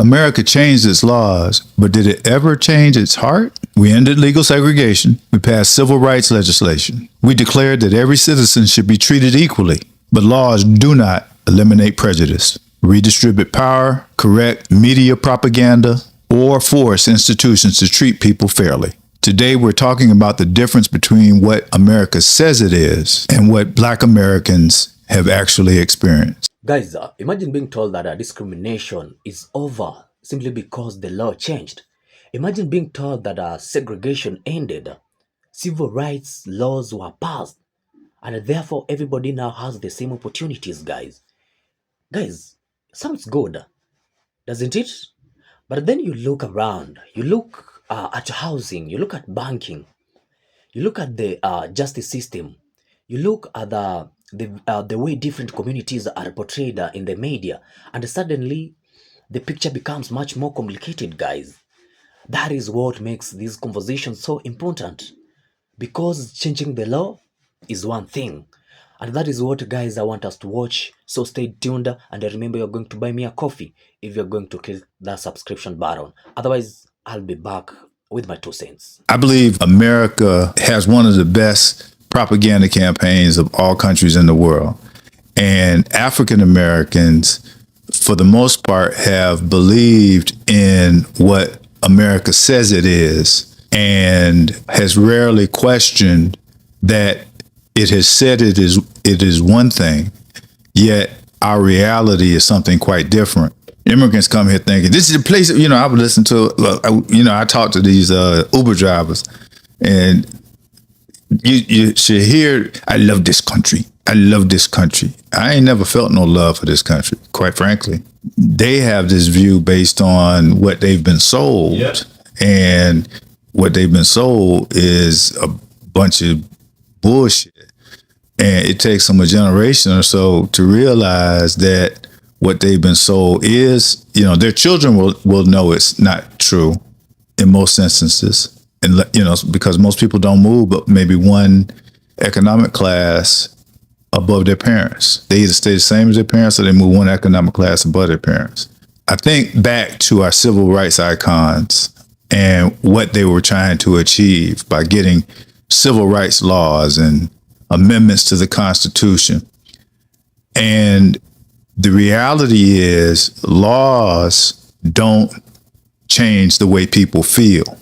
America changed its laws, but did it ever change its heart? We ended legal segregation. We passed civil rights legislation. We declared that every citizen should be treated equally. But laws do not eliminate prejudice, redistribute power, correct media propaganda, or force institutions to treat people fairly. Today, we're talking about the difference between what America says it is and what Black Americans have actually experienced. Guys, imagine being told that discrimination is over simply because the law changed. Imagine being told that segregation ended, civil rights laws were passed, and therefore everybody now has the same opportunities, guys. Guys, sounds good, doesn't it? But then you look around, you look at housing, you look at banking, you look at the justice system, you look at the way different communities are portrayed in the media, and suddenly the picture becomes much more complicated, guys. That is what makes these conversations so important, because changing the law is one thing, and that is what, guys, I want us to watch. So stay tuned, and remember, you're going to buy me a coffee if you're going to click that subscription button. Otherwise, I'll be back with my 2 cents. I believe America has one of the best propaganda campaigns of all countries in the world. And African Americans, for the most part, have believed in what America says it is and has rarely questioned that it has said it is one thing, yet our reality is something quite different. Immigrants come here thinking this is the place. I would listen to. I talk to these Uber drivers, and you should hear, "I love this country. I love this country." I ain't never felt no love for this country, quite frankly. They have this view based on what they've been sold, yep. And what they've been sold is a bunch of bullshit. And it takes them a generation or so to realize that what they've been sold is, their children will know it's not true in most instances. And, because most people don't move, but maybe one economic class above their parents. They either stay the same as their parents or they move one economic class above their parents. I think back to our civil rights icons and what they were trying to achieve by getting civil rights laws and amendments to the Constitution. And the reality is laws don't change the way people feel.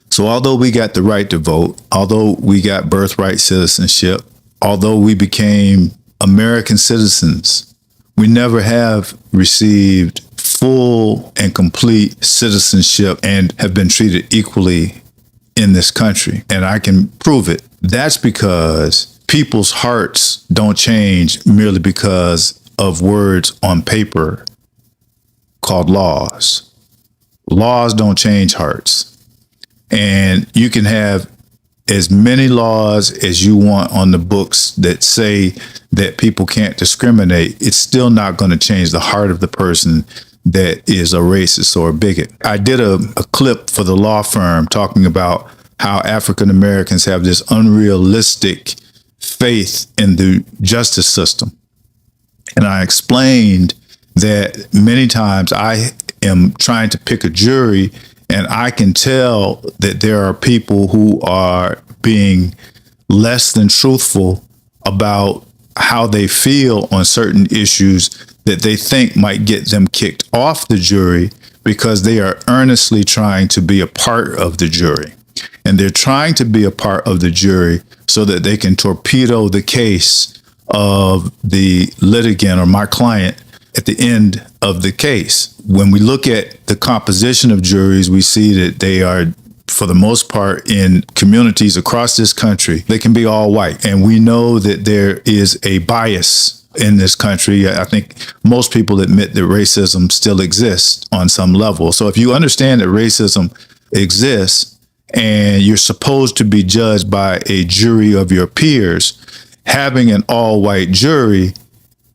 So although we got the right to vote, although we got birthright citizenship, although we became American citizens, we never have received full and complete citizenship and have been treated equally in this country. And I can prove it. That's because people's hearts don't change merely because of words on paper called laws. Laws don't change hearts. And you can have as many laws as you want on the books that say that people can't discriminate. It's still not going to change the heart of the person that is a racist or a bigot. I did a clip for the law firm talking about how African Americans have this unrealistic faith in the justice system. And I explained that many times I am trying to pick a jury and I can tell that there are people who are being less than truthful about how they feel on certain issues that they think might get them kicked off the jury because they are earnestly trying to be a part of the jury. And they're trying to be a part of the jury so that they can torpedo the case of the litigant or my client at the end of the case. When we look at the composition of juries, we see that they are, for the most part, in communities across this country, they can be all white. And we know that there is a bias in this country. I think most people admit that racism still exists on some level. So if you understand that racism exists and you're supposed to be judged by a jury of your peers, having an all-white jury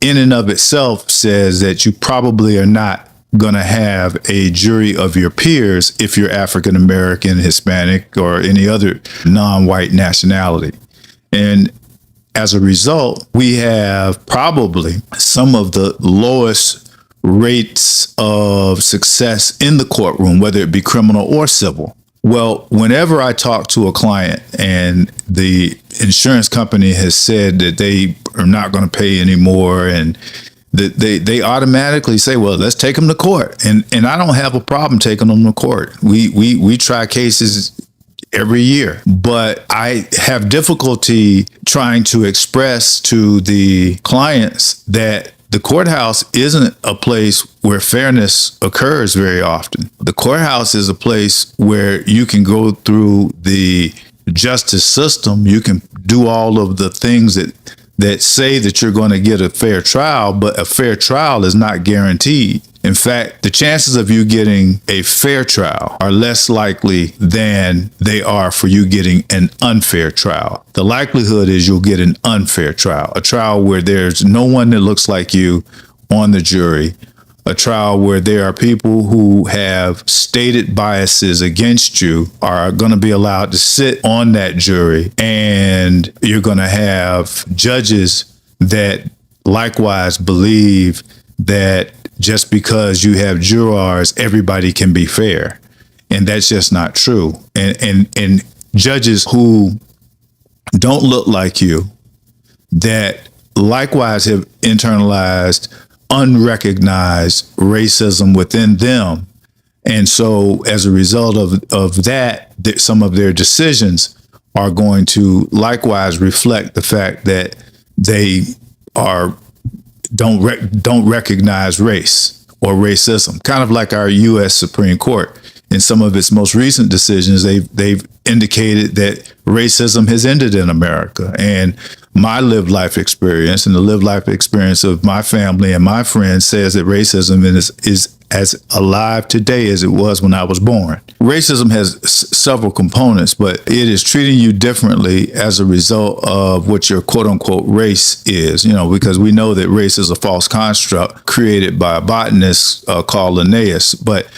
in and of itself says that you probably are not going to have a jury of your peers if you're African American, Hispanic, or any other non-white nationality. And as a result, we have probably some of the lowest rates of success in the courtroom, whether it be criminal or civil. Well, whenever I talk to a client and the insurance company has said that they are not going to pay anymore, and they automatically say, well, let's take them to court. And I don't have a problem taking them to court. We try cases every year, but I have difficulty trying to express to the clients that the courthouse isn't a place where fairness occurs very often. The courthouse is a place where you can go through the justice system. You can do all of the things that say that you're going to get a fair trial, but a fair trial is not guaranteed. In fact, the chances of you getting a fair trial are less likely than they are for you getting an unfair trial. The likelihood is you'll get an unfair trial, a trial where there's no one that looks like you on the jury, a trial where there are people who have stated biases against you are going to be allowed to sit on that jury, and you're going to have judges that likewise believe that just because you have jurors, everybody can be fair. And that's just not true. And judges who don't look like you, that likewise have internalized unrecognized racism within them. And so as a result of that, some of their decisions are going to likewise reflect the fact that they don't recognize race or racism. Kind of like our U.S. Supreme Court. In some of its most recent decisions, they've indicated that racism has ended in America. And my lived life experience and the lived life experience of my family and my friends says that racism is as alive today as it was when I was born. Racism has several components, but it is treating you differently as a result of what your quote unquote race is, because we know that race is a false construct created by a botanist called Linnaeus. But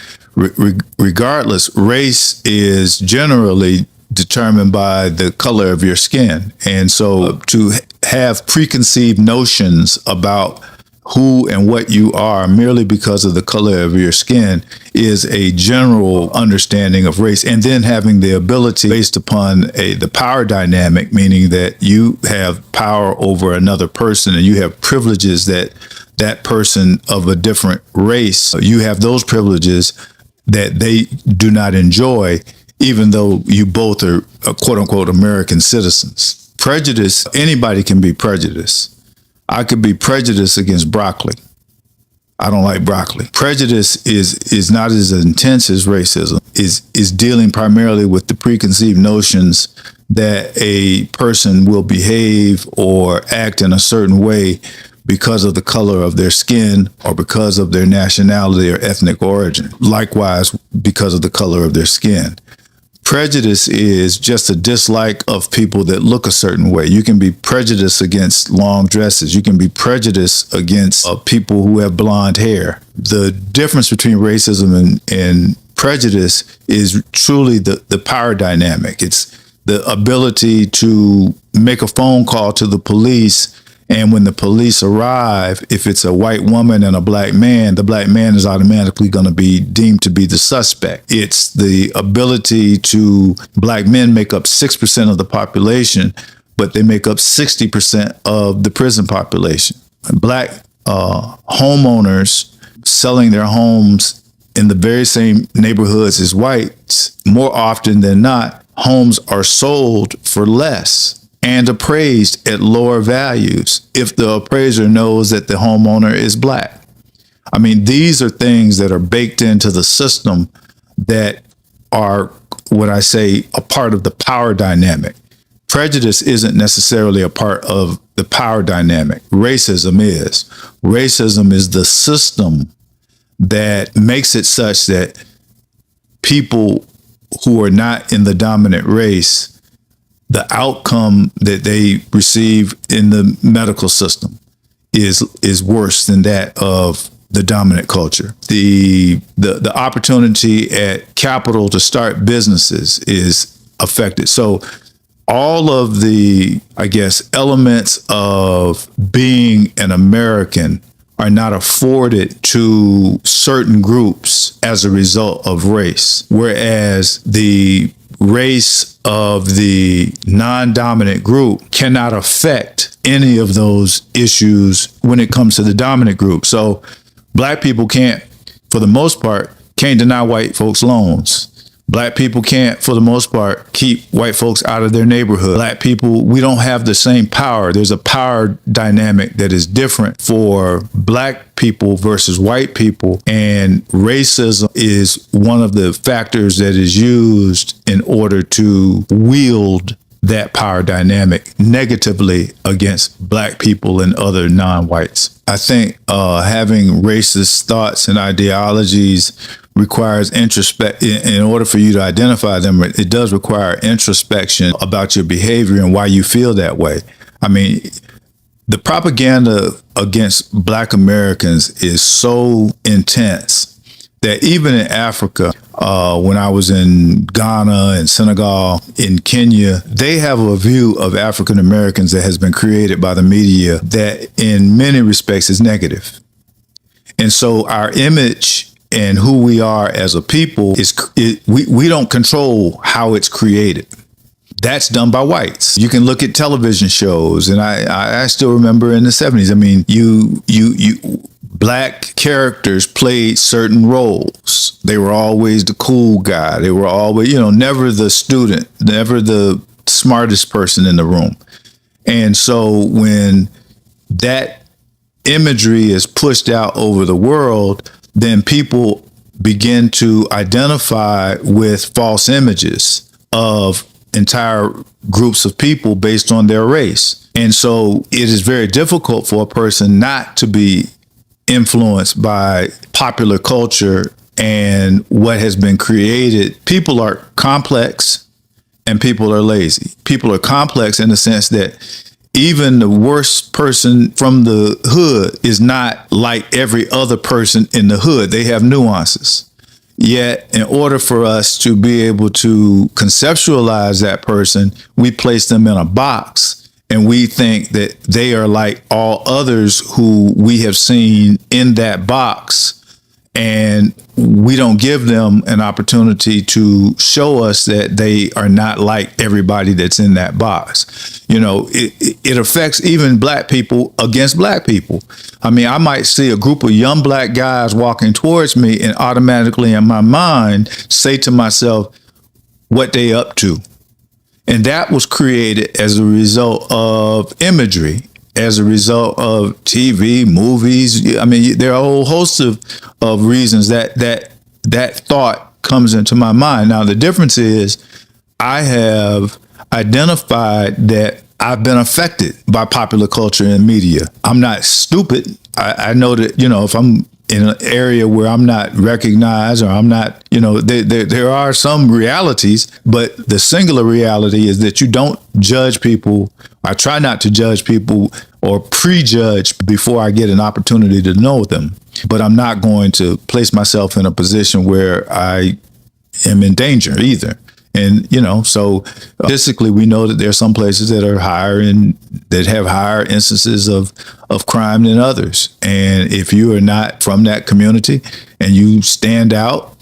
regardless, race is generally determined by the color of your skin. And so to have preconceived notions about who and what you are merely because of the color of your skin is a general understanding of race. And then having the ability based upon the power dynamic, meaning that you have power over another person and you have privileges that person of a different race, you have those privileges that they do not enjoy, even though you both are quote unquote American citizens. Prejudice, anybody can be prejudiced. I could be prejudiced against broccoli. I don't like broccoli. Prejudice is not as intense as racism, is dealing primarily with the preconceived notions that a person will behave or act in a certain way because of the color of their skin or because of their nationality or ethnic origin. Likewise, because of the color of their skin. Prejudice is just a dislike of people that look a certain way. You can be prejudiced against long dresses. You can be prejudiced against people who have blonde hair. The difference between racism and prejudice is truly the power dynamic. It's the ability to make a phone call to the police, and when the police arrive, if it's a white woman and a black man, the black man is automatically going to be deemed to be the suspect. It's the ability to, black men make up 6% of the population, but they make up 60% of the prison population. Black homeowners selling their homes in the very same neighborhoods as whites, more often than not, homes are sold for less and appraised at lower values if the appraiser knows that the homeowner is black. I mean, these are things that are baked into the system that are, what I say, a part of the power dynamic. Prejudice isn't necessarily a part of the power dynamic. Racism is. Racism is the system that makes it such that people who are not in the dominant race, the outcome that they receive in the medical system is worse than that of the dominant culture. The opportunity at capital to start businesses is affected. So all of the, I guess, elements of being an American are not afforded to certain groups as a result of race, whereas the race of the non-dominant group cannot affect any of those issues when it comes to the dominant group. So black people can't, for the most part, can't deny white folks loans. Black people can't, for the most part, keep white folks out of their neighborhood. Black people, we don't have the same power. There's a power dynamic that is different for black people versus white people. And racism is one of the factors that is used in order to wield that power dynamic negatively against black people and other non-whites. I think having racist thoughts and ideologies requires in order for you to identify them, it does require introspection about your behavior and why you feel that way. I mean, the propaganda against black Americans is so intense that even in Africa, when I was in Ghana and Senegal, in Kenya, they have a view of African Americans that has been created by the media that in many respects is negative. And so our image and who we are as a people we don't control how it's created. That's done by whites. You can look at television shows, and I still remember in the 70s. I mean, you black characters played certain roles. They were always the cool guy. They were always, never the student, never the smartest person in the room. And so when that imagery is pushed out over the world, then people begin to identify with false images of entire groups of people based on their race. And so it is very difficult for a person not to be influenced by popular culture and what has been created. People are complex and people are lazy. People are complex in the sense that even the worst person from the hood is not like every other person in the hood. They have nuances. Yet, in order for us to be able to conceptualize that person, we place them in a box and we think that they are like all others who we have seen in that box. And we don't give them an opportunity to show us that they are not like everybody that's in that box. It affects even black people against black people. I mean, I might see a group of young black guys walking towards me and automatically in my mind say to myself, what they up to? And that was created as a result of imagery, as a result of TV, movies. I mean, there are a whole host of reasons that thought comes into my mind. Now, the difference is I have identified that I've been affected by popular culture and media. I'm not stupid. I know that, if I'm in an area where I'm not recognized or I'm not, there are some realities, but the singular reality is that you don't judge people. I try not to judge people or prejudge before I get an opportunity to know them. But I'm not going to place myself in a position where I am in danger either. And, so statistically, we know that there are some places that are higher and that have higher instances of crime than others. And if you are not from that community and you stand out,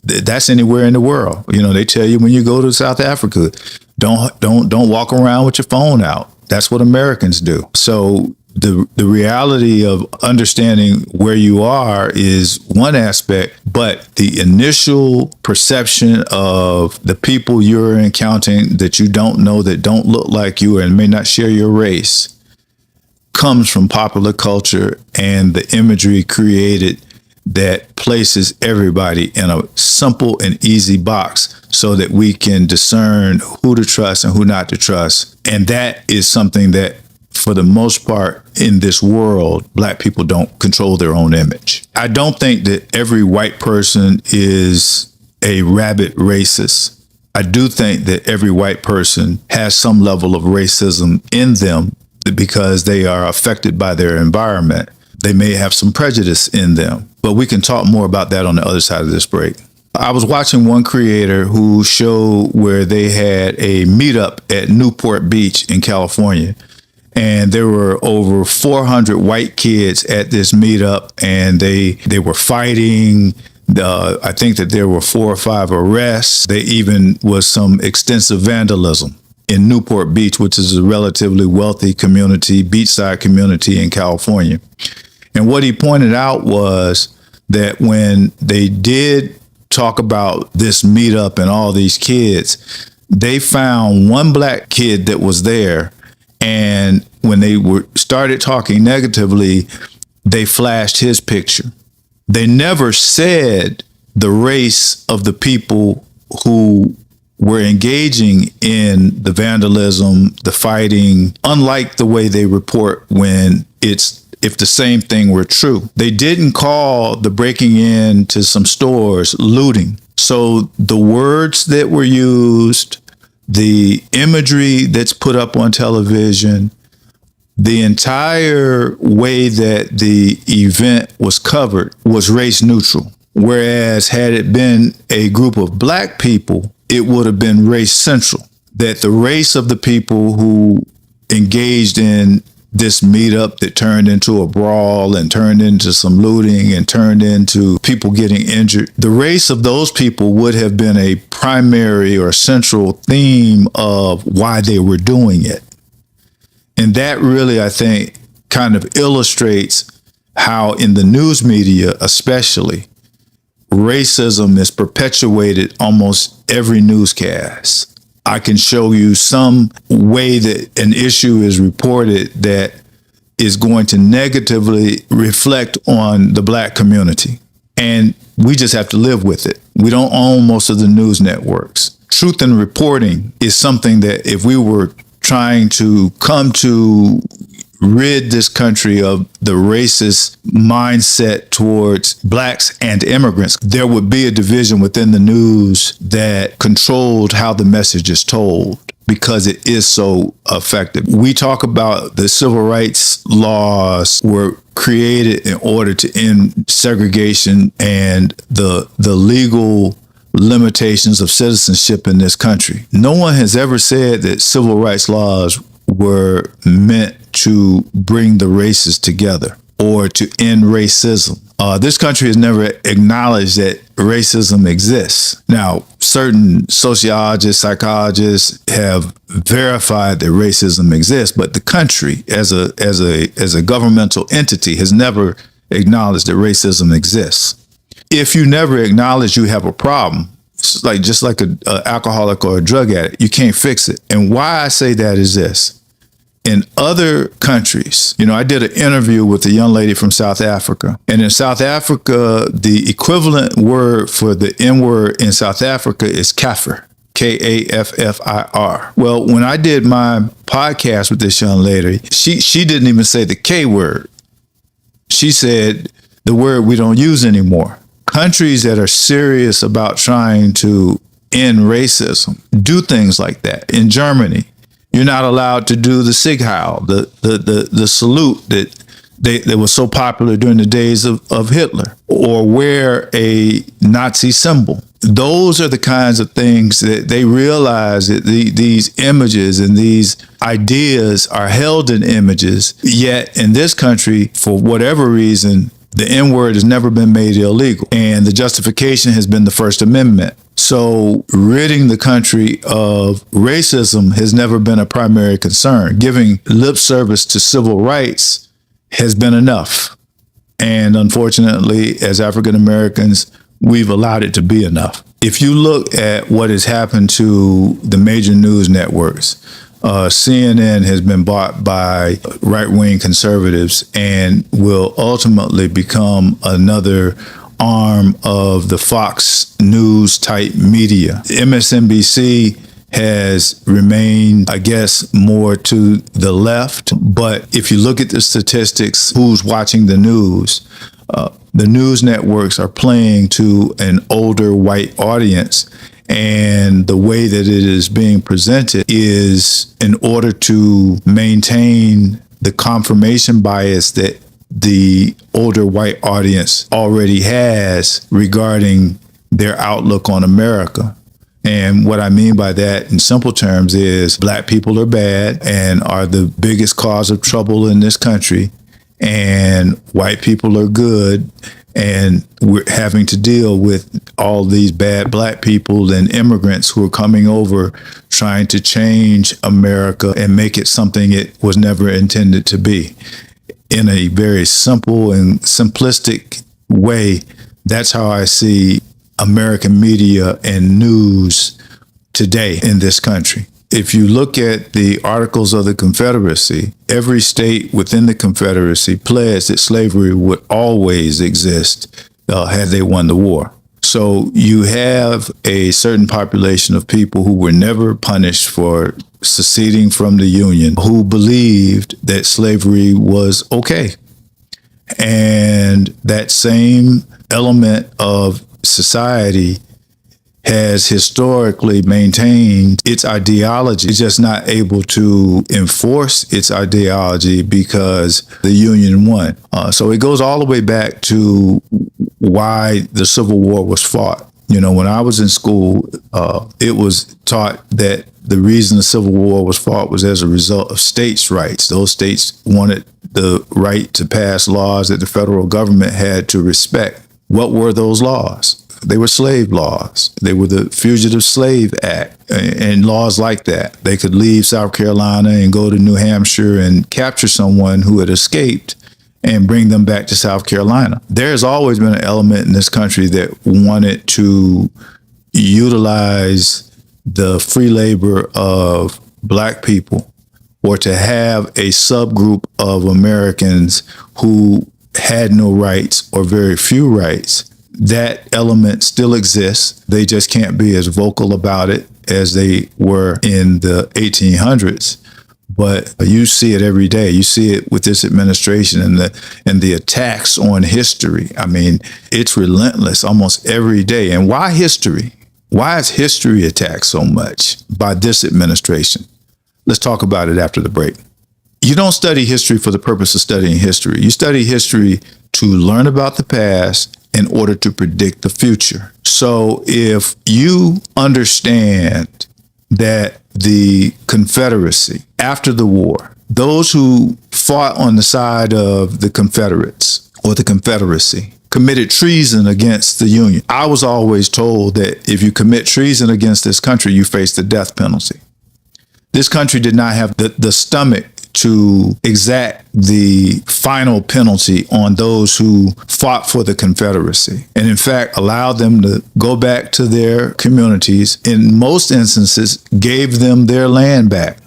that's anywhere in the world. They tell you when you go to South Africa, don't walk around with your phone out. That's what Americans do. So the reality of understanding where you are is one aspect, but the initial perception of the people you're encountering that you don't know, that don't look like you and may not share your race, comes from popular culture and the imagery created that places everybody in a simple and easy box so that we can discern who to trust and who not to trust. And that is something that, for the most part in this world, black people don't control their own image. I don't think that every white person is a rabid racist. I do think that every white person has some level of racism in them because they are affected by their environment. They may have some prejudice in them, but we can talk more about that on the other side of this break. I was watching one creator who showed where they had a meetup at Newport Beach in California. And there were over 400 white kids at this meetup, and they were fighting. I think that there were 4 or 5 arrests. There even was some extensive vandalism in Newport Beach, which is a relatively wealthy community, beachside community in California. And what he pointed out was that when they did talk about this meetup and all these kids, they found one black kid that was there. And when they started talking negatively, they flashed his picture. They never said the race of the people who were engaging in the vandalism, the fighting, unlike the way they report when if the same thing were true. They didn't call the breaking into some stores looting. So the words that were used, the imagery that's put up on television, the entire way that the event was covered was race neutral. Whereas had it been a group of black people, it would have been race central. That the race of the people who engaged in this meetup that turned into a brawl and turned into some looting and turned into people getting injured, the race of those people would have been a primary or central theme of why they were doing it. And that really, I think, kind of illustrates how in the news media, especially, racism is perpetuated almost every newscast. I can show you some way that an issue is reported that is going to negatively reflect on the black community. And we just have to live with it. We don't own most of the news networks. Truth in reporting is something that if we were trying to come to rid this country of the racist mindset towards blacks and immigrants, there would be a division within the news that controlled how the message is told because it is so effective. We talk about the civil rights laws were created in order to end segregation and the legal limitations of citizenship in this country. No one has ever said that civil rights laws were meant to bring the races together or to end racism. This country has never acknowledged that racism exists. Now, certain sociologists, psychologists have verified that racism exists, but the country as a governmental entity has never acknowledged that racism exists. If you never acknowledge you have a problem, it's like just like an alcoholic or a drug addict, you can't fix it. And why I say that is this. In other countries, I did an interview with a young lady from South Africa. And in South Africa, the equivalent word for the N-word in South Africa is kaffir, Kaffir. Well, when I did my podcast with this young lady, she didn't even say the K word. She said the word we don't use anymore. Countries that are serious about trying to end racism do things like that. In Germany, you're not allowed to do the Siegheil, the salute that was so popular during the days of Hitler, or wear a Nazi symbol. Those are the kinds of things that they realize that these images and these ideas are held in images. Yet in this country, for whatever reason, the N-word has never been made illegal. And the justification has been the First Amendment. So ridding the country of racism has never been a primary concern. Giving lip service to civil rights has been enough. And unfortunately, as African Americans, we've allowed it to be enough. If you look at what has happened to the major news networks, CNN has been bought by right-wing conservatives and will ultimately become another arm of the Fox News type media. MSNBC has remained, I guess, more to the left. But if you look at the statistics, who's watching the news networks are playing to an older white audience. And the way that it is being presented is in order to maintain the confirmation bias that the older white audience already has regarding their outlook on America. And what I mean by that in simple terms is black people are bad and are the biggest cause of trouble in this country. And white people are good. And we're having to deal with all these bad black people and immigrants who are coming over trying to change America and make it something it was never intended to be. In a very simple and simplistic way, that's how I see American media and news today in this country. If you look at the Articles of the Confederacy, every state within the Confederacy pledged that slavery would always exist had they won the war. So you have a certain population of people who were never punished for seceding from the Union, who believed that slavery was okay. And that same element of society has historically maintained its ideology. It's just not able to enforce its ideology because the Union won. So it goes all the way back to why the Civil War was fought. You know, when I was in school, it was taught that the reason the Civil War was fought was as a result of states' rights. Those states wanted the right to pass laws that the federal government had to respect. What were those laws? They were slave laws. They were the Fugitive Slave Act and laws like that. They could leave South Carolina and go to New Hampshire and capture someone who had escaped and bring them back to South Carolina. There's always been an element in this country that wanted to utilize the free labor of black people or to have a subgroup of Americans who had no rights or very few rights. That element still exists. They just can't be as vocal about it as they were in the 1800s. But you see it every day. You see it with this administration and the attacks on history. I mean, it's relentless almost every day. And why history? Why is history attacked so much by this administration? Let's talk about it after the break. You don't study history for the purpose of studying history. You study history to learn about the past in order to predict the future. So if you understand that the Confederacy, after the war, those who fought on the side of the Confederates or the Confederacy committed treason against the Union. I was always told that if you commit treason against this country, you face the death penalty. This country did not have the stomach to exact the final penalty on those who fought for the Confederacy, and in fact allowed them to go back to their communities. In most instances, gave them their land back,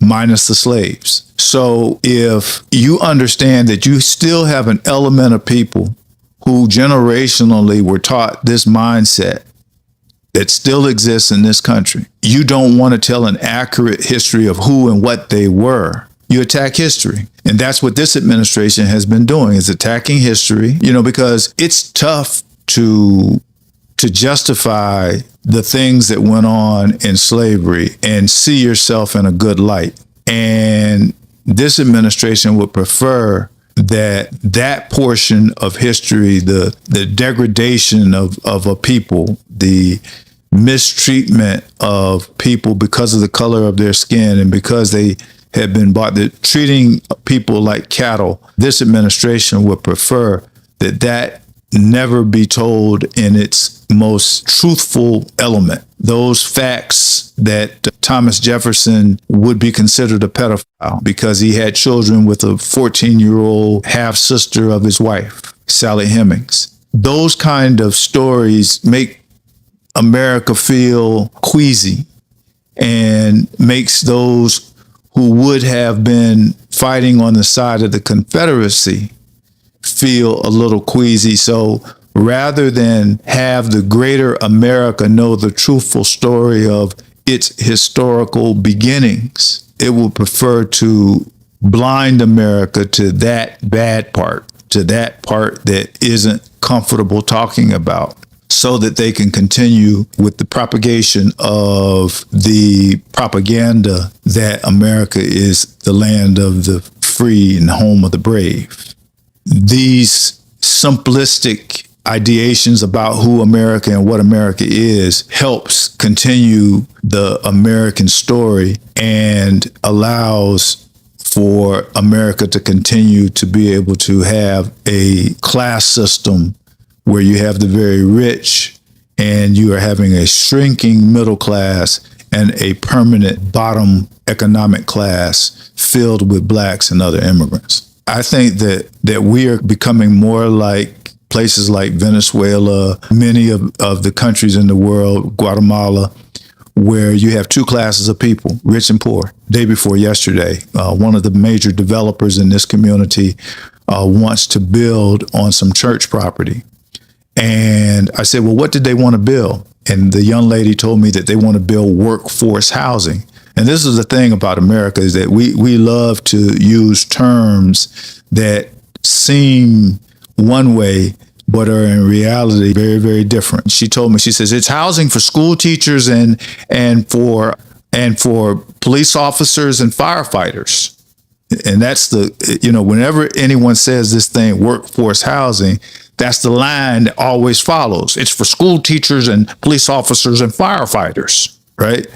minus the slaves. So if you understand that you still have an element of people who generationally were taught this mindset that still exists in this country, you don't want to tell an accurate history of who and what they were. You attack history. And that's what this administration has been doing, is attacking history, because it's tough to justify the things that went on in slavery and see yourself in a good light. And this administration would prefer that portion of history, the degradation of a people, the mistreatment of people because of the color of their skin and because they had been bought, that treating people like cattle, this administration would prefer that never be told in its most truthful element. Those facts that Thomas Jefferson would be considered a pedophile because he had children with a 14-year-old half-sister of his wife, Sally Hemings. Those kind of stories make America feel queasy and makes those who would have been fighting on the side of the Confederacy feel a little queasy. So rather than have the greater America know the truthful story of its historical beginnings, it will prefer to blind America to that bad part, to that part that isn't comfortable talking about, so that they can continue with the propagation of the propaganda that America is the land of the free and home of the brave. These simplistic ideations about who America and what America is helps continue the American story and allows for America to continue to be able to have a class system where you have the very rich and you are having a shrinking middle class and a permanent bottom economic class filled with blacks and other immigrants. I think that we are becoming more like places like Venezuela, many of the countries in the world, Guatemala, where you have two classes of people, rich and poor. Day before yesterday, one of the major developers in this community wants to build on some church property. And I said, well, what did they want to build? And the young lady told me that they want to build workforce housing. And this is the thing about America, is that we love to use terms that seem one way, but are in reality very, very different. She told me, she says, it's housing for school teachers and for police officers and firefighters. And that's whenever anyone says this thing, workforce housing, that's the line that always follows. It's for school teachers and police officers and firefighters, right?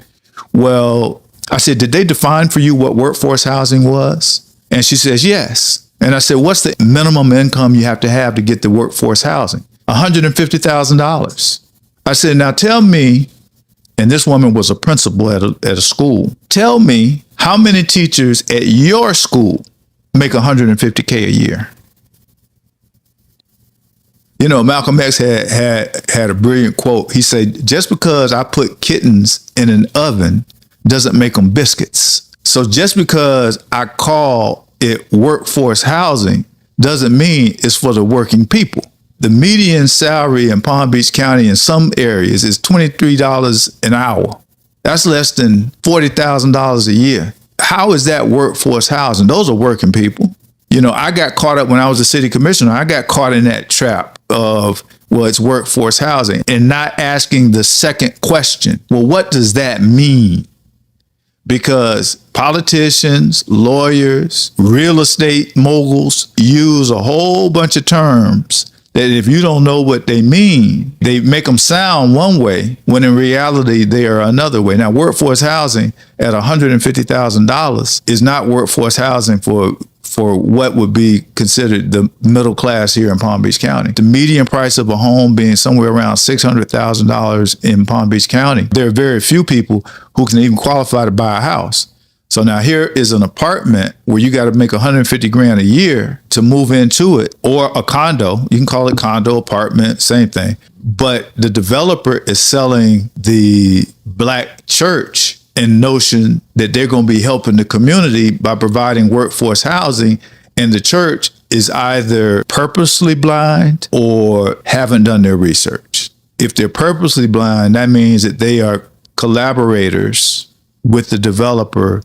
Well, I said, did they define for you what workforce housing was? And she says, yes. And I said, what's the minimum income you have to get the workforce housing? $150,000. I said, now tell me, and this woman was a principal at a school, tell me how many teachers at your school make $150K a year? You know, Malcolm X had a brilliant quote. He said, just because I put kittens in an oven doesn't make them biscuits. So just because I call it workforce housing doesn't mean it's for the working people. The median salary in Palm Beach County in some areas is $23 an hour. That's less than $40,000 a year. How is that workforce housing? Those are working people. You know, I got caught up when I was a city commissioner. I got caught in that trap of, well, it's workforce housing, and not asking the second question. Well, what does that mean? Because politicians, lawyers, real estate moguls use a whole bunch of terms that if you don't know what they mean, they make them sound one way when in reality they are another way. Now, workforce housing at $150,000 is not workforce housing for what would be considered the middle class here in Palm Beach County. The median price of a home being somewhere around $600,000 in Palm Beach County. There are very few people who can even qualify to buy a house. So now here is an apartment where you got to make $150,000 a year to move into it, or a condo. You can call it condo, apartment, same thing. But the developer is selling the black church and notion that they're going to be helping the community by providing workforce housing, and the church is either purposely blind or haven't done their research. If they're purposely blind, that means that they are collaborators with the developer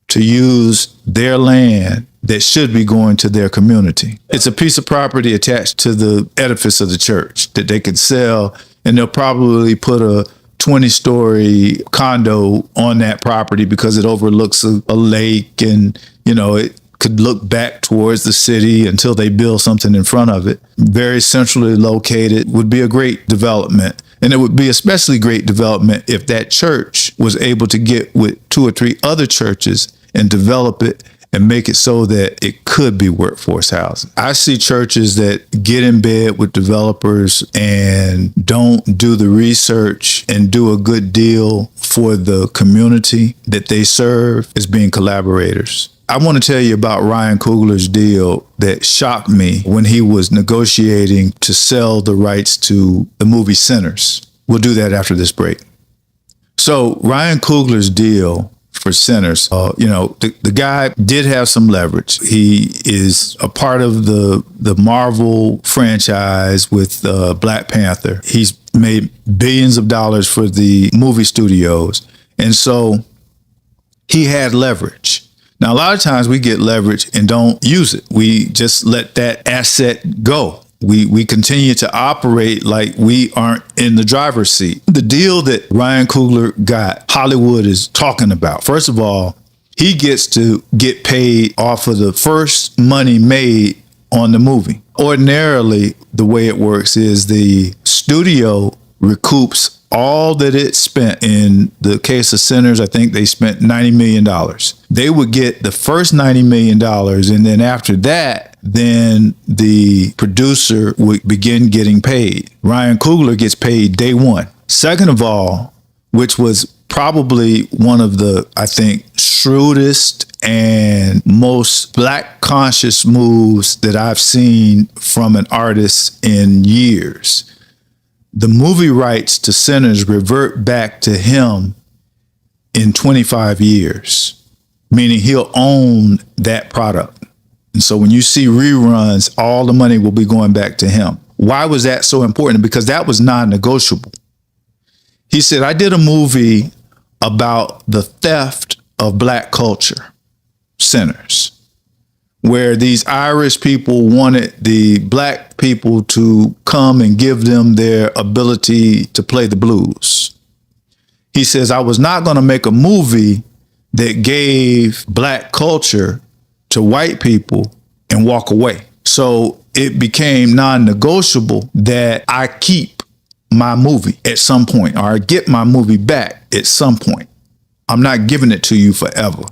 to use their land that should be going to their community. It's a piece of property attached to the edifice of the church that they could sell, and they'll probably put a 20-story condo on that property because it overlooks a lake, and, you know, it could look back towards the city until they build something in front of it. Very centrally located, would be a great development. And it would be especially great development if that church was able to get with 2 or 3 other churches and develop it and make it so that it could be workforce housing. I see churches that get in bed with developers and don't do the research and do a good deal for the community that they serve as being collaborators. I want to tell you about Ryan Coogler's deal that shocked me when he was negotiating to sell the rights to the movie Sinners. We'll do that after this break. So Ryan Coogler's deal for Sinners, the guy did have some leverage. He is a part of the Marvel franchise with Black Panther. He's made billions of dollars for the movie studios. And so he had leverage. Now, a lot of times we get leverage and don't use it. We just let that asset go. We continue to operate like we aren't in the driver's seat. The deal that Ryan Coogler got, Hollywood is talking about. First of all, he gets to get paid off of the first money made on the movie. Ordinarily, the way it works is the studio recoups all that it spent. In the case of Sinners, I think they spent $90 million. They would get the first $90 million, and then after that, then the producer would begin getting paid. Ryan Coogler gets paid day one. Second of all, which was probably one of the, I think, shrewdest and most Black conscious moves that I've seen from an artist in years. The movie rights to Sinners revert back to him in 25 years, meaning he'll own that product. And so when you see reruns, all the money will be going back to him. Why was that so important? Because that was non-negotiable. He said, I did a movie about the theft of Black culture, Sinners, where these Irish people wanted the Black people to come and give them their ability to play the blues. He says, I was not going to make a movie that gave Black culture to white people and walk away. So it became non-negotiable that I keep my movie at some point, or I get my movie back at some point. I'm not giving it to you forever,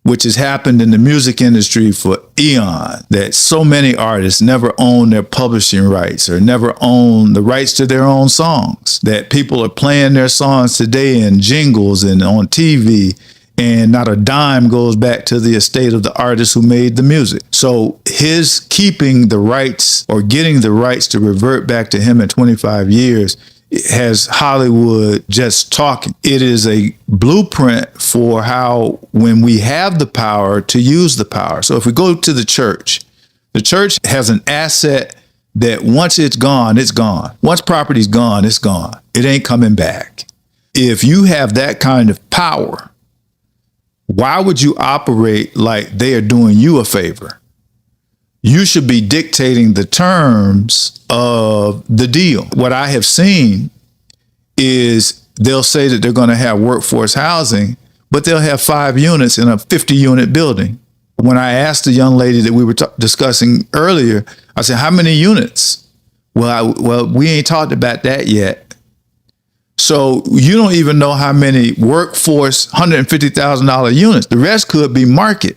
which has happened in the music industry for eons, that so many artists never own their publishing rights or never own the rights to their own songs, that people are playing their songs today in jingles and on TV, and not a dime goes back to the estate of the artist who made the music. So his keeping the rights or getting the rights to revert back to him in 25 years has Hollywood just talking. It is a blueprint for how, when we have the power, to use the power. So if we go to the church has an asset that once it's gone, it's gone. Once property's gone, it's gone. It ain't coming back. If you have that kind of power, why would you operate like they are doing you a favor? You should be dictating the terms of the deal. What I have seen is they'll say that they're going to have workforce housing, but they'll have 5 units in a 50-unit building. When I asked the young lady that we were discussing earlier, I said, how many units? Well, we ain't talked about that yet. So you don't even know how many workforce $150,000 units. The rest could be market,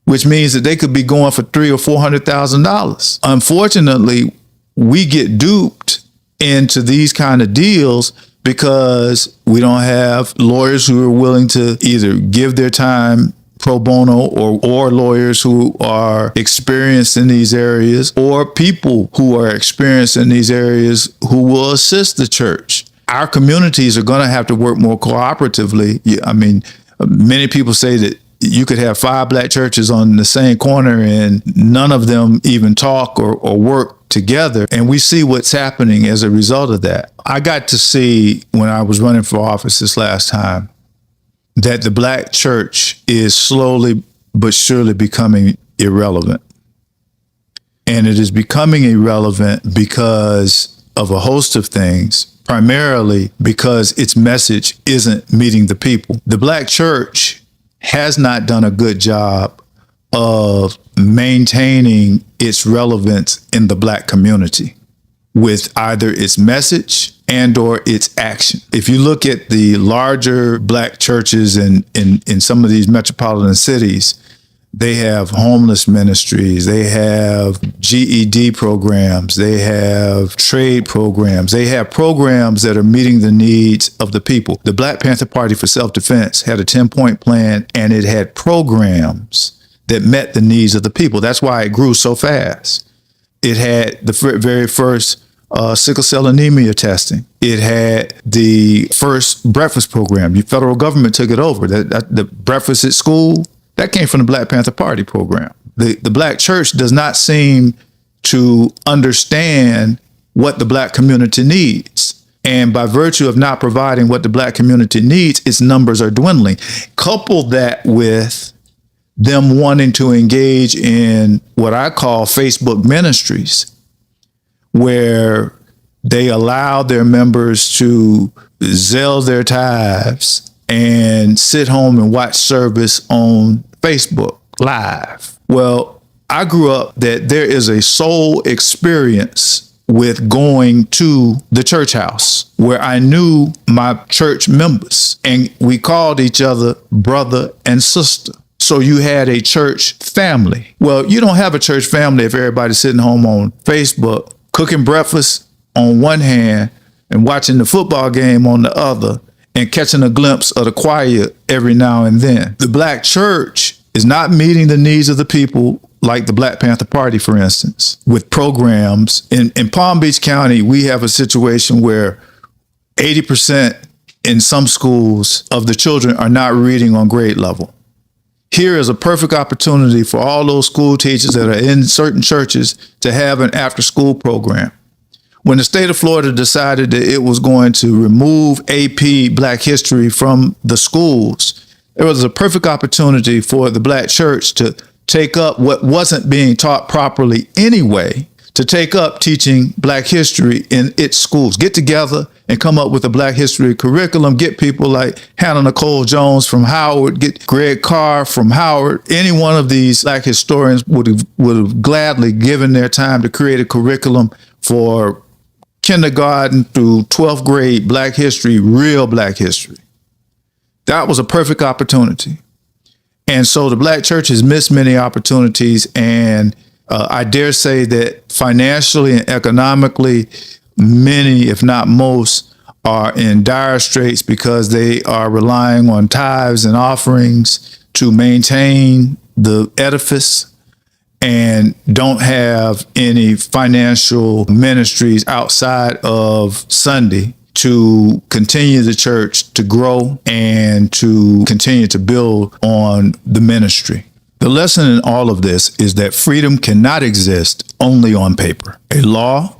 which means that they could be going for $300,000 or $400,000. Unfortunately, we get duped into these kind of deals because we don't have lawyers who are willing to either give their time pro bono, or lawyers who are experienced in these areas, or people who are experienced in these areas who will assist the church. Our communities are going to have to work more cooperatively. I mean, many people say that you could have 5 Black churches on the same corner and none of them even talk or work together. And we see what's happening as a result of that. I got to see, when I was running for office this last time, that the Black church is slowly but surely becoming irrelevant. And it is becoming irrelevant because of a host of things, primarily because its message isn't meeting the people. The Black church has not done a good job of maintaining its relevance in the Black community with either its message and or its action. If you look at the larger Black churches in some of these metropolitan cities, they have homeless ministries, they have GED programs, they have trade programs, they have programs that are meeting the needs of the people. The Black Panther Party for Self-Defense had a 10-point plan, and it had programs that met the needs of the people. That's why it grew so fast. It had the very first sickle cell anemia testing. It had the first breakfast program. The federal government took it over. The breakfast at school, that came from the Black Panther Party program. The Black church does not seem to understand what the Black community needs. And by virtue of not providing what the Black community needs, its numbers are dwindling. Couple that with them wanting to engage in what I call Facebook ministries, where they allow their members to Zelle their tithes and sit home and watch service on Facebook Live. Well, I grew up that there is a soul experience with going to the church house where I knew my church members and we called each other brother and sister. So you had a church family. Well, you don't have a church family if everybody's sitting home on Facebook, cooking breakfast on one hand and watching the football game on the other and catching a glimpse of the choir every now and then. The black church is not meeting the needs of the people like the Black Panther Party, for instance, with programs. In Palm Beach County, we have a situation where 80% in some schools of the children are not reading on grade level. Here is a perfect opportunity for all those school teachers that are in certain churches to have an after-school program. When the state of Florida decided that it was going to remove AP Black History from the schools, there was a perfect opportunity for the Black church to take up what wasn't being taught properly anyway, to take up teaching Black history in its schools. Get together and come up with a Black history curriculum. Get people like Hannah Nicole Jones from Howard, get Greg Carr from Howard. Any one of these Black historians would have gladly given their time to create a curriculum for kindergarten through 12th grade Black history, real Black history. That was a perfect opportunity. And so the Black church has missed many opportunities. And I dare say that financially and economically, many, if not most, are in dire straits because they are relying on tithes and offerings to maintain the edifice and don't have any financial ministries outside of Sunday to continue the church to grow and to continue to build on the ministry. The lesson in all of this is that freedom cannot exist only on paper. A law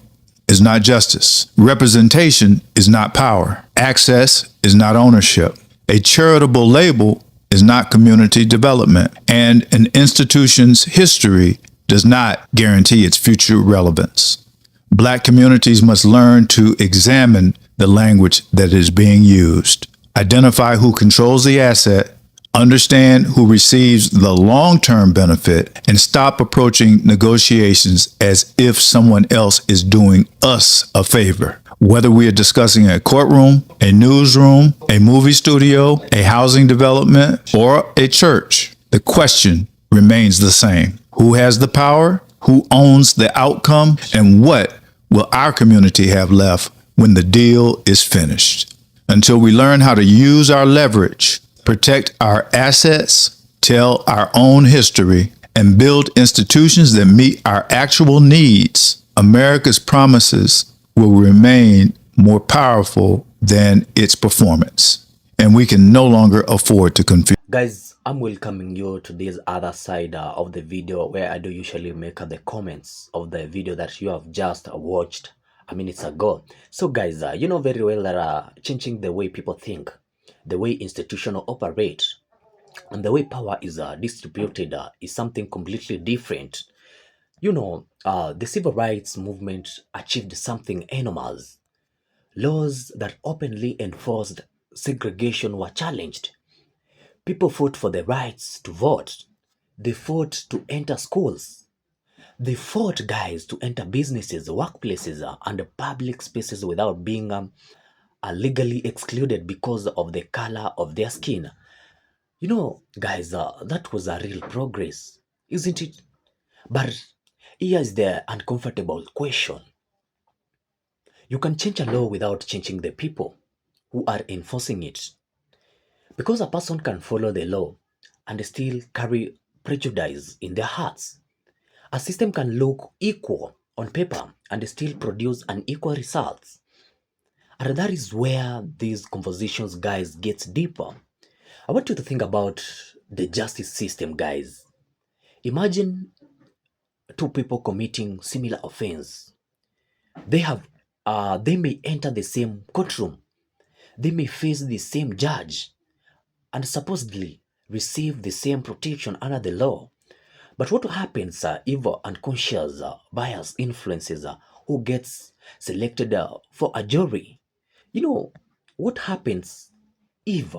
is not justice. Representation is not power. Access is not ownership. A charitable label is not community development. And an institution's history does not guarantee its future relevance. Black communities must learn to examine the language that is being used, identify who controls the asset, understand who receives the long-term benefit, and stop approaching negotiations as if someone else is doing us a favor. Whether we are discussing a courtroom, a newsroom, a movie studio, a housing development, or a church, the question remains the same. Who has the power? Who owns the outcome? And what will our community have left when the deal is finished? Until we learn how to use our leverage, protect our assets, tell our own history, and build institutions that meet our actual needs, America's promises will remain more powerful than its performance. And we can no longer afford to confuse. Guys, I'm welcoming you to this other side of the video where I do usually make the comments of the video that you have just watched a minute ago. So guys, you know very well that changing the way people think, the way institutions operate, and the way power is distributed is something completely different. You know, the civil rights movement achieved something enormous. Laws that openly enforced segregation were challenged. People fought for the rights to vote. They fought to enter schools. They fought, guys, to enter businesses, workplaces, and public spaces without being legally excluded because of the color of their skin. You know, guys, that was a real progress, isn't it? But here is the uncomfortable question. You can change a law without changing the people who are enforcing it. Because a person can follow the law and still carry prejudice in their hearts. A system can look equal on paper and still produce unequal results. And that is where these conversations, guys, gets deeper. I want you to think about the justice system, guys. Imagine two people committing similar offense. They may enter the same courtroom. They may face the same judge and supposedly receive the same protection under the law. But what happens if unconscious bias influences who gets selected for a jury? You know, what happens if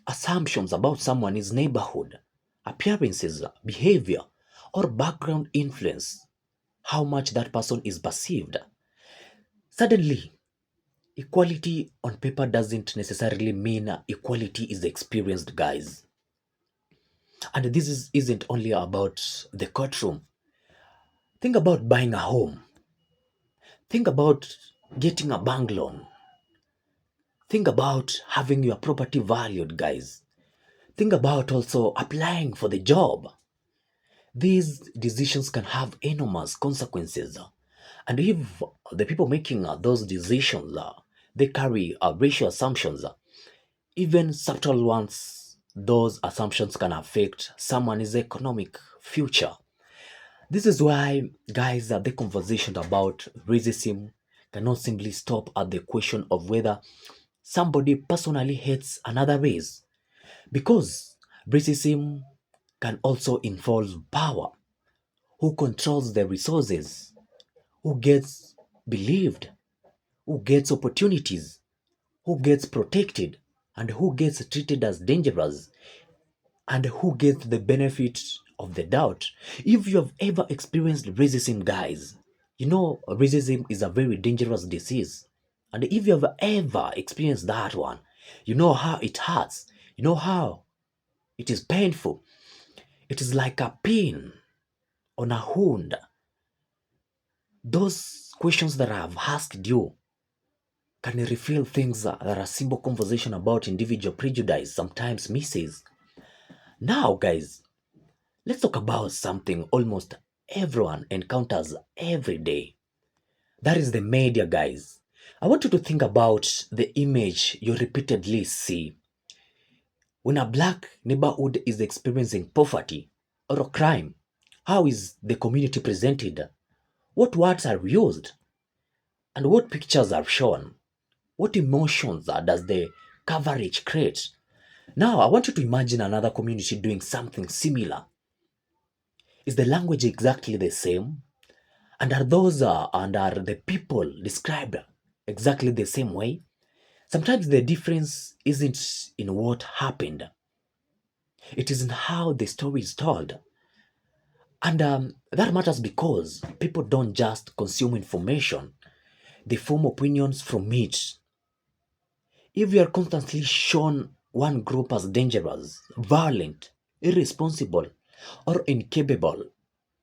assumptions about someone's neighborhood, appearances, behavior, or background influence how much that person is perceived. Suddenly, equality on paper doesn't necessarily mean equality is experienced, guys. And isn't only about the courtroom. Think about buying a home. Think about getting a bank loan. Think about having your property valued, guys. Think about also applying for the job. These decisions can have enormous consequences. And if the people making those decisions, they carry racial assumptions, even subtle ones, those assumptions can affect someone's economic future. This is why, guys, the conversation about racism cannot simply stop at the question of whether somebody personally hates another race, because racism can also involve power. Who controls the resources? Who gets believed? Who gets opportunities? Who gets protected? And who gets treated as dangerous? And who gets the benefit of the doubt? If you have ever experienced racism, guys, you know racism is a very dangerous disease. And if you have ever experienced that one, you know how it hurts. You know how it is painful. It is like a pin on a wound. Those questions that I have asked you can reveal things that a simple conversation about individual prejudice sometimes misses. Now, guys, let's talk about something almost everyone encounters every day. That is the media, guys. I want you to think about the image you repeatedly see. When a black neighborhood is experiencing poverty or a crime, how is the community presented? What words are used? And what pictures are shown? What emotions does the coverage create? Now, I want you to imagine another community doing something similar. Is the language exactly the same? And are the people described exactly the same way? Sometimes the difference isn't in what happened, it is in how the story is told. And that matters because people don't just consume information, they form opinions from it. If we are constantly shown one group as dangerous, violent, irresponsible, or incapable,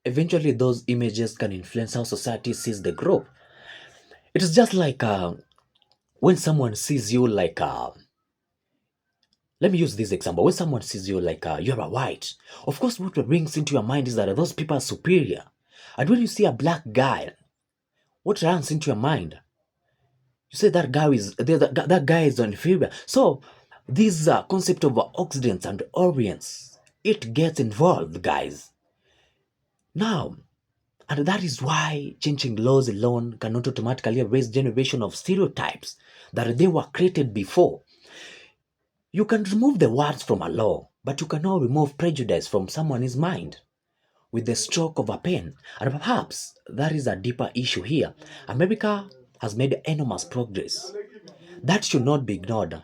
eventually those images can influence how society sees the group. It is just like when someone sees you like, let me use this example. When someone sees you like you're a white, of course, what brings into your mind is that those people are superior. And when you see a black guy, what runs into your mind? You say that that guy is inferior. So this concept of Occidents and Orients, it gets involved, guys. Now, and that is why changing laws alone cannot automatically erase generation of stereotypes that they were created before. You can remove the words from a law, but you cannot remove prejudice from someone's mind with the stroke of a pen. And perhaps that is a deeper issue here. America has made enormous progress. That should not be ignored.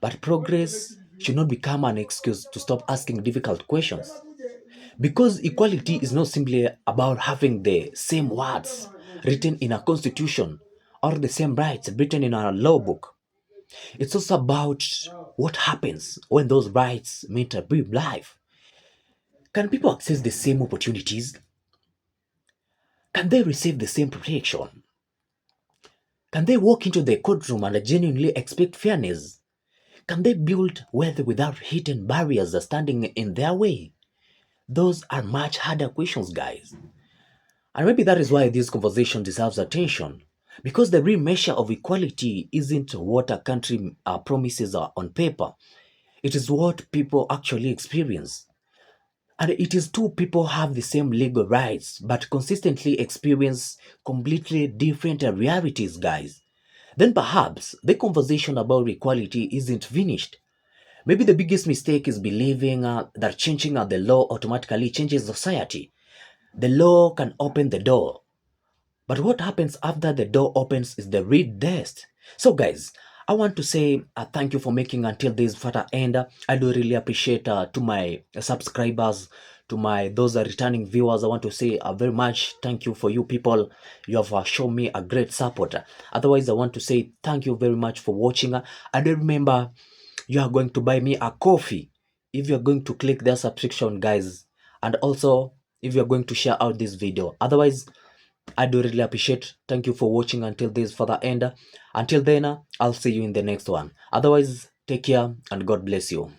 But progress should not become an excuse to stop asking difficult questions. Because equality is not simply about having the same words written in a constitution or the same rights written in a law book. It's also about what happens when those rights meet a real life. Can people access the same opportunities? Can they receive the same protection? Can they walk into the courtroom and genuinely expect fairness? Can they build wealth without hidden barriers standing in their way? Those are much harder questions, guys. And maybe that is why this conversation deserves attention. Because the real measure of equality isn't what a country promises on paper, it is what people actually experience. And it is two people have the same legal rights but consistently experience completely different realities, guys. Then perhaps the conversation about equality isn't finished. Maybe the biggest mistake is believing that changing the law automatically changes society. The law can open the door, but what happens after the door opens is the real test. So, guys, I want to say thank you for making until this further end. I do really appreciate to my subscribers, to my those returning viewers, I want to say a very much thank you for you people. You have shown me a great support. Otherwise, I want to say thank you very much for watching. And remember, you are going to buy me a coffee if you're going to click that subscription, guys, and also if you're going to share out this video. Otherwise, I do really appreciate. Thank you for watching until this further end. Until then, I'll see you in the next one. Otherwise, take care and God bless you.